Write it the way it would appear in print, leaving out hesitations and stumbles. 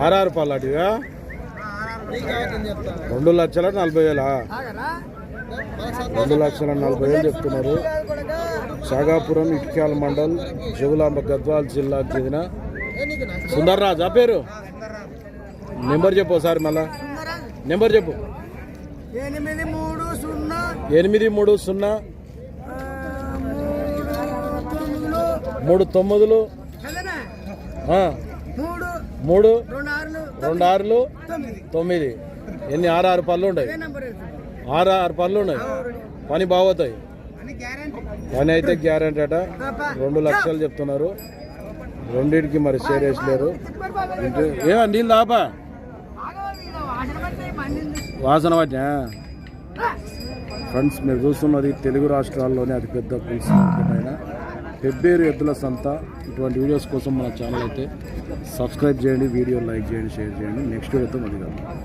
RR పాలాటివా 2,40,000 2,40,000 చెప్తున్నారు. సాగాపురం ఇట్క్యాల మండల్ జగులాంబ గద్వాల్ జిల్లాకు చెందిన సుందర్రాజా పేరు. నెంబర్ చెప్పు ఒకసారి, మళ్ళా నెంబర్ చెప్పు. 830 3 9 3 ఎన్ని 6 పళ్ళు ఉంటాయి? 6 పళ్ళు ఉన్నాయి. పని బాగుతాయి. పని అయితే గ్యారెంటీ అట. 2 లక్షలు చెప్తున్నారు. రెండింటికి మరి షేర్ వేసలేరు. ఏమా నీళ్ళు దాపా వాసన పట్టినా. ఫ్రెండ్స్, మీరు చూస్తున్నది తెలుగు రాష్ట్రాల్లోనే అతిపెద్ద పులుసు మార్కెట్ అయిన పెబ్బేరు ఎద్దుల సంత. ఇటువంటి వీడియోస్ కోసం మన ఛానల్ అయితే సబ్స్క్రైబ్ చేయండి, వీడియో లైక్ చేయండి, షేర్ చేయండి. నెక్స్ట్ వీడియోతో మళ్ళీ కలుద్దాం.